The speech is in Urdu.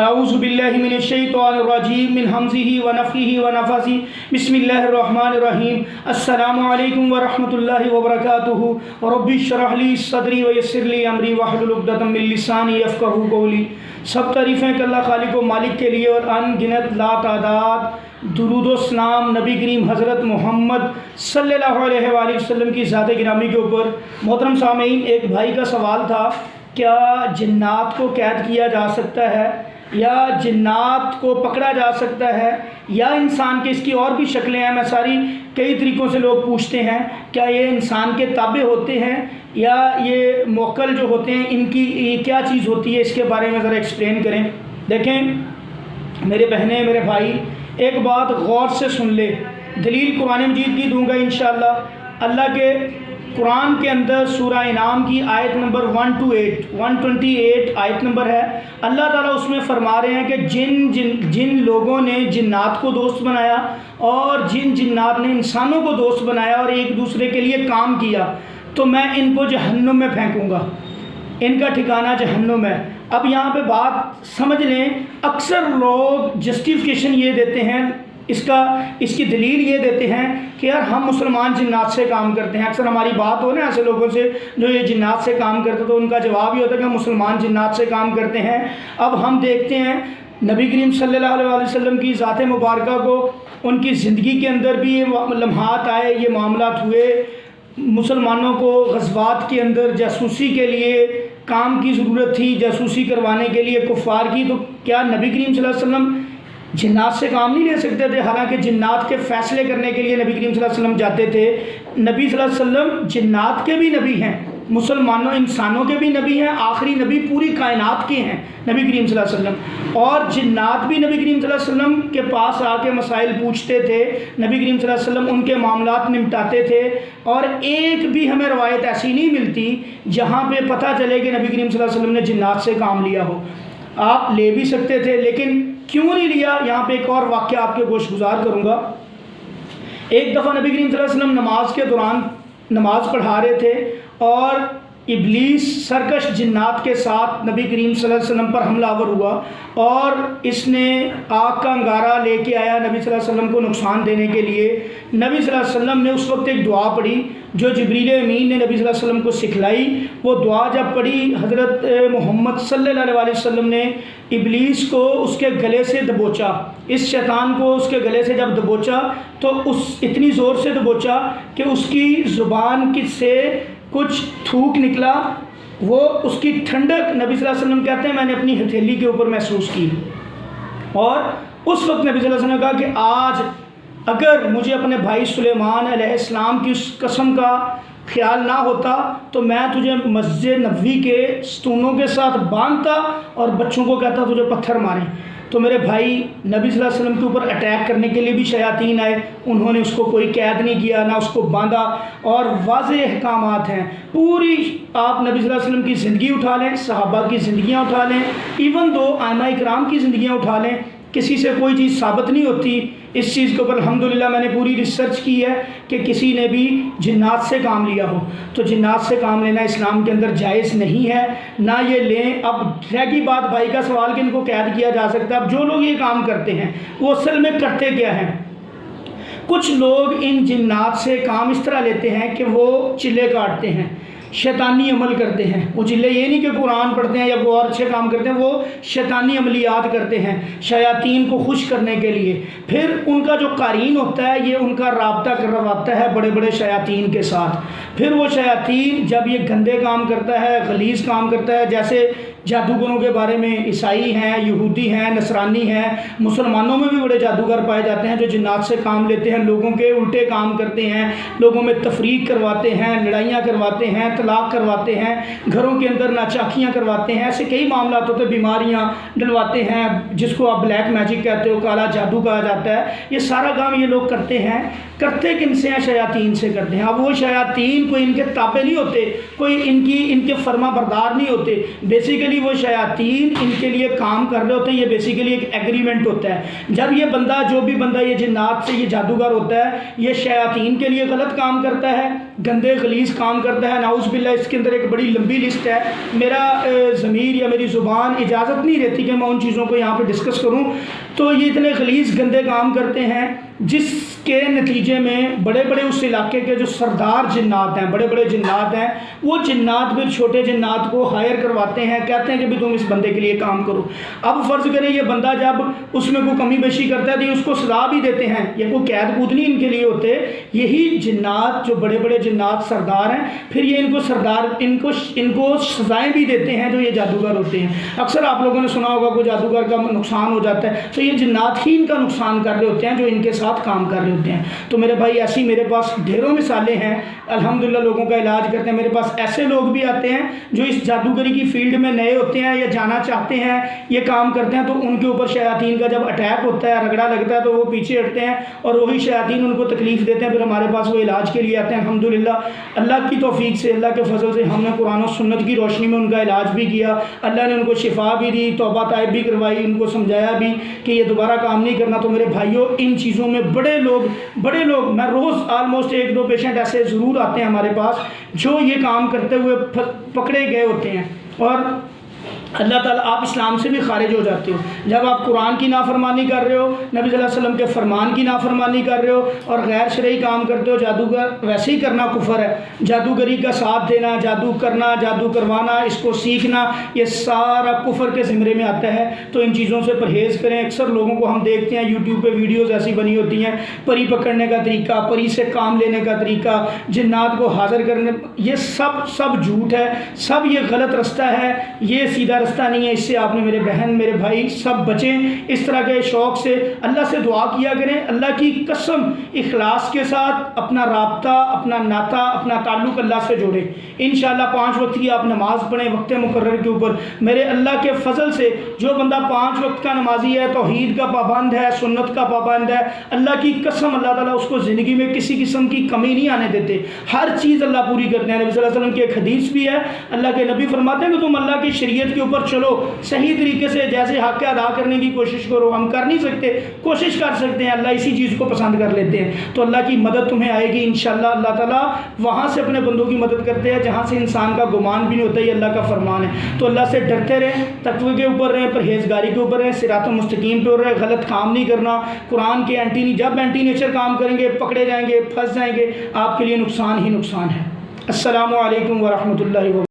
اعوذ باللہ من الشیطان الرجیم من حمزہ ونفخہ ونفثہ بسم اللہ الرحمن الرحیم السلام علیکم ورحمۃ اللہ وبرکاتہ رب اشرح لی صدری ویسر لی امری واحلل عقدۃ من لسانی یفقہوا قولی۔ سب تعریفیں کہ اللہ خالق و مالک کے لیے، اور ان گنت لا تعداد درود و سلام نبی کریم حضرت محمد صلی اللہ علیہ وآلہ وسلم کی ذات گرامی کے اوپر۔ محترم سامعین، ایک بھائی کا سوال تھا، کیا جنات کو قید کیا جا سکتا ہے یا جنات کو پکڑا جا سکتا ہے یا انسان کے اس کی اور بھی شکلیں ہیں؟ میں ساری کئی طریقوں سے لوگ پوچھتے ہیں، کیا یہ انسان کے تابع ہوتے ہیں یا یہ موکل جو ہوتے ہیں ان کی یہ کیا چیز ہوتی ہے؟ اس کے بارے میں ذرا ایکسپلین کریں۔ دیکھیں میرے بہنیں، میرے بھائی، ایک بات غور سے سن لے، دلیل قرآن مجید کی دوں گا انشاءاللہ۔ اللہ کے قرآن کے اندر سورہ انعام کی آیت نمبر 128 آیت نمبر ہے، اللہ تعالیٰ اس میں فرما رہے ہیں کہ جن لوگوں نے جنات کو دوست بنایا اور جن جنات نے انسانوں کو دوست بنایا اور ایک دوسرے کے لیے کام کیا، تو میں ان کو جہنم میں پھینکوں گا، ان کا ٹھکانہ جہنم ہے۔ اب یہاں پہ بات سمجھ لیں، اکثر لوگ جسٹیفیکیشن یہ دیتے ہیں، اس کی دلیل یہ دیتے ہیں کہ یار ہم مسلمان جنات سے کام کرتے ہیں۔ اکثر ہماری بات ہو نا ایسے لوگوں سے جو یہ جنات سے کام کرتے، تو ان کا جواب یہ ہوتا ہے کہ ہم مسلمان جنات سے کام کرتے ہیں۔ اب ہم دیکھتے ہیں نبی کریم صلی اللہ علیہ وسلم کی ذات مبارکہ کو، ان کی زندگی کے اندر بھی یہ لمحات آئے، یہ معاملات ہوئے۔ مسلمانوں کو غزوات کے اندر جاسوسی کے لیے کام کی ضرورت تھی، جاسوسی کروانے کے لیے کفار کی، تو کیا نبی کریم صلی اللہ علیہ وسلم جنات سے کام نہیں لے سکتے تھے؟ حالانکہ جنات کے فیصلے کرنے کے لیے نبی کریم صلی اللہ علیہ وسلم جاتے تھے۔ نبی صلی اللہ علیہ وسلم جنات کے بھی نبی ہیں، مسلمانوں انسانوں کے بھی نبی ہیں، آخری نبی پوری کائنات کے ہیں نبی کریم صلی اللہ علیہ وسلم، اور جنات بھی نبی کریم صلی اللہ علیہ وسلم کے پاس آ کے مسائل پوچھتے تھے، نبی کریم صلی اللہ علیہ وسلم ان کے معاملات نمٹاتے تھے۔ اور ایک بھی ہمیں روایت ایسی نہیں ملتی جہاں پہ پتہ چلے کہ نبی کریم صلی اللہ علیہ وسلم نے جنات سے کام لیا ہو۔ آپ لے بھی سکتے تھے، لیکن کیوں نہیں لیا؟ یہاں پہ ایک اور واقعہ آپ کے گوش گزار کروں گا۔ ایک دفعہ نبی کریم صلی اللہ علیہ وسلم نماز کے دوران نماز پڑھا رہے تھے اور ابلیس سرکش جنات کے ساتھ نبی کریم صلی اللہ علیہ وسلم پر حملہ آور ہوا، اور اس نے آگ کا انگارہ لے کے آیا نبی صلی اللہ علیہ وسلم کو نقصان دینے کے لیے۔ نبی صلی اللہ علیہ وسلم نے اس وقت ایک دعا پڑھی جو جبریل امین نے نبی صلی اللہ علیہ وسلم کو سکھلائی۔ وہ دعا جب پڑھی، حضرت محمد صلی اللہ علیہ وسلم نے ابلیس کو اس کے گلے سے دبوچا، اس شیطان کو اس کے گلے سے جب دبوچا تو اتنی زور سے دبوچا کہ اس کی زبان سے کچھ تھوک نکلا، وہ اس کی ٹھنڈک نبی صلی اللہ علیہ وسلم کہتے ہیں میں نے اپنی ہتھیلی کے اوپر محسوس کی۔ اور اس وقت نبی صلی اللہ علیہ وسلم نے کہا کہ آج اگر مجھے اپنے بھائی سلیمان علیہ السلام کی اس قسم کا خیال نہ ہوتا تو میں تجھے مسجد نبوی کے ستونوں کے ساتھ باندھتا اور بچوں کو کہتا تجھے پتھر ماریں۔ تو میرے بھائی، نبی صلی اللہ علیہ وسلم کے اوپر اٹیک کرنے کے لیے بھی شیاطین آئے، انہوں نے اس کو کوئی قید نہیں کیا، نہ اس کو باندھا، اور واضح احکامات ہیں پوری۔ آپ نبی صلی اللہ علیہ وسلم کی زندگی اٹھا لیں، صحابہ کی زندگیاں اٹھا لیں، ایون دو ائمہ اکرام کی زندگیاں اٹھا لیں، کسی سے کوئی چیز ثابت نہیں ہوتی۔ اس چیز کے اوپر الحمدللہ میں نے پوری ریسرچ کی ہے کہ کسی نے بھی جنات سے کام لیا ہو، تو جنات سے کام لینا اسلام کے اندر جائز نہیں ہے، نہ یہ لیں۔ اب رہ گئی بات بھائی کا سوال کہ ان کو قید کیا جا سکتا ہے۔ اب جو لوگ یہ کام کرتے ہیں وہ اصل میں کرتے کیا ہیں؟ کچھ لوگ ان جنات سے کام اس طرح لیتے ہیں کہ وہ چلے کاٹتے ہیں، شیطانی عمل کرتے ہیں۔ وہ چلے یہ نہیں کہ قرآن پڑھتے ہیں یا کوئی اور اچھے کام کرتے ہیں، وہ شیطانی عملیات کرتے ہیں شیاطین کو خوش کرنے کے لیے۔ پھر ان کا جو قارئین ہوتا ہے یہ ان کا رابطہ کرواتا ہے بڑے بڑے شیاطین کے ساتھ۔ پھر وہ شیاطین جب یہ گندے کام کرتا ہے، غلیظ کام کرتا ہے، جیسے جادوگروں کے بارے میں عیسائی ہیں، یہودی ہیں، نصرانی ہیں، مسلمانوں میں بھی بڑے جادوگر پائے جاتے ہیں جو جنات سے کام لیتے ہیں، لوگوں کے الٹے کام کرتے ہیں، لوگوں میں تفریق کرواتے ہیں، لڑائیاں کرواتے ہیں، طلاق کرواتے ہیں، گھروں کے اندر ناچاکیاں کرواتے ہیں، ایسے کئی معاملات ہوتے ہیں، بیماریاں ڈلواتے ہیں جس کو آپ بلیک میجک کہتے ہو، کالا جادو کہا جاتا ہے۔ یہ سارا کام یہ لوگ کرتے ہیں، کرتے کن سے ہیں؟ شیاطین سے کرتے ہیں۔ اب وہ شیاطین کوئی ان کے تابع نہیں ہوتے، کوئی ان کے فرما بردار نہیں ہوتے۔ بیسیکلی بیسیکلی وہ شیاطین ان کے لیے کام کر رہے ہوتے ہیں. یہ بیسیکلی ایک ایگریمنٹ ہوتا ہے. جب یہ بندہ جو بھی بندہ یہ جنات سے یہ جادوگر ہوتا ہے یہ شیاطین کے لیے غلط کام کرتا ہے, گندے غلیظ کام کرتا ہے, نعوذ باللہ. اس کے اندر ایک بڑی لمبی لسٹ ہے. میرا ضمیر یا میری زبان اجازت نہیں دیتی کہ میں ان چیزوں کو یہاں پہ ڈسکس کروں. تو یہ اتنے غلیظ گندے کام کرتے ہیں جس کے نتیجے میں بڑے بڑے اس علاقے کے جو سردار جنات ہیں, بڑے بڑے جنات ہیں, وہ جنات پھر چھوٹے جنات کو ہائر کرواتے ہیں, کہتے ہیں کہ بھی تم اس بندے کے لیے کام کرو. اب فرض کریں یہ بندہ جب اس میں کوئی کمی بیشی کرتا ہے تو اس کو سزا بھی دیتے ہیں, یہ کوئی قید کود نہیں ان کے لیے ہوتے. یہی جنات جو بڑے بڑے جنات سردار ہیں پھر یہ ان کو سزائیں بھی دیتے ہیں جو یہ جادوگر ہوتے ہیں. اکثر آپ لوگوں نے سنا ہوگا کوئی جادوگر کا نقصان ہو جاتا ہے تو یہ جنات ہی ان کا نقصان کر رہے ہوتے ہیں جو ان کے ساتھ کام کر رہے ہوتے ہیں. تو میرے بھائی ایسی میرے پاس ڈھیروں مثالیں ہیں, الحمدللہ لوگوں کا علاج کرتے ہیں. میرے پاس ایسے لوگ بھی آتے ہیں جو اس جادوگری کی فیلڈ میں نئے ہوتے ہیں یا جانا چاہتے ہیں, یہ کام کرتے ہیں, تو ان کے اوپر شیاطین کا جب اٹیک ہوتا ہے, رگڑا لگتا ہے تو وہ پیچھے ہٹتے ہیں اور وہی شیاطین ان کو تکلیف دیتے ہیں. پھر ہمارے پاس وہ علاج کے لیے آتے ہیں. الحمدللہ اللہ کی توفیق سے, اللہ کے فضل سے ہم نے قرآن و سنت کی روشنی میں ان کا علاج بھی کیا. اللہ نے ان کو شفا بھی دی, توبہ طائب بھی کروائی, ان کو سمجھایا بھی کہ یہ دوبارہ کام نہیں کرنا. تو میرے بھائیوں ان چیزوں میں بڑے لوگ میں روز آلموسٹ 1-2 پیشنٹ ایسے ضرور آتے ہیں ہمارے پاس جو یہ کام کرتے ہوئے پکڑے گئے ہوتے ہیں. اور اللہ تعالیٰ آپ اسلام سے بھی خارج ہو جاتے ہو جب آپ قرآن کی نافرمانی کر رہے ہو, نبی صلی اللہ علیہ وسلم کے فرمان کی نافرمانی کر رہے ہو اور غیر شرعی کام کرتے ہو. جادوگر ویسے ہی کرنا کفر ہے. جادوگری کا ساتھ دینا, جادو کرنا, جادو کروانا, اس کو سیکھنا, یہ سارا کفر کے زمرے میں آتا ہے. تو ان چیزوں سے پرہیز کریں. اکثر لوگوں کو ہم دیکھتے ہیں یوٹیوب پہ ویڈیوز ایسی بنی ہوتی ہیں, پری پکڑنے کا طریقہ, پری سے کام لینے کا طریقہ, جنات کو حاضر کرنے, یہ سب جھوٹ ہے, سب یہ غلط رستہ ہے, یہ سیدھا رستہ نہیں ہے. اس سے آپ نے میرے بہن میرے بھائی سب بچیں. اس طرح کے شوق سے اللہ سے دعا کیا کریں. اللہ کی قسم اخلاص کے ساتھ اپنا رابطہ, اپنا ناطہ, اپنا تعلق اللہ سے جوڑیں. انشاءاللہ 5 وقت کی آپ نماز پڑھیں وقت مقرر کے اوپر. میرے اللہ کے فضل سے جو بندہ 5 وقت کا نمازی ہے, توحید کا پابند ہے, سنت کا پابند ہے, اللہ کی قسم اللہ تعالیٰ اس کو زندگی میں کسی قسم کی کمی نہیں آنے دیتے. ہر چیز اللہ پوری کرتے ہیں. نبی صلی اللہ علیہ وسلم کی ایک حدیث بھی ہے, اللہ کے نبی فرماتے ہیں کہ تم اللہ کی شریعت کے اوپر چلو, صحیح طریقے سے جیسے حق ادا کرنے کی کوشش کرو. ہم کر نہیں سکتے, کوشش کر سکتے ہیں, اللہ اسی چیز کو پسند کر لیتے ہیں. تو اللہ کی مدد تمہیں آئے گی انشاءاللہ. اللہ تعالیٰ وہاں سے اپنے بندوں کی مدد کرتے ہیں جہاں سے انسان کا گمان بھی نہیں ہوتا. یہ اللہ کا فرمان ہے. تو اللہ سے ڈرتے رہیں, تقوی کے اوپر رہیں, پرہیزگاری کے اوپر رہیں, صراط مستقیم پہ رہیں, غلط کام نہیں کرنا. قرآن کے جب اینٹی نیچر کام کریں گے پکڑے جائیں گے, پھنس جائیں گے, آپ کے لیے نقصان ہی نقصان ہے. السلام علیکم ورحمۃ اللہ وبرکاتہ.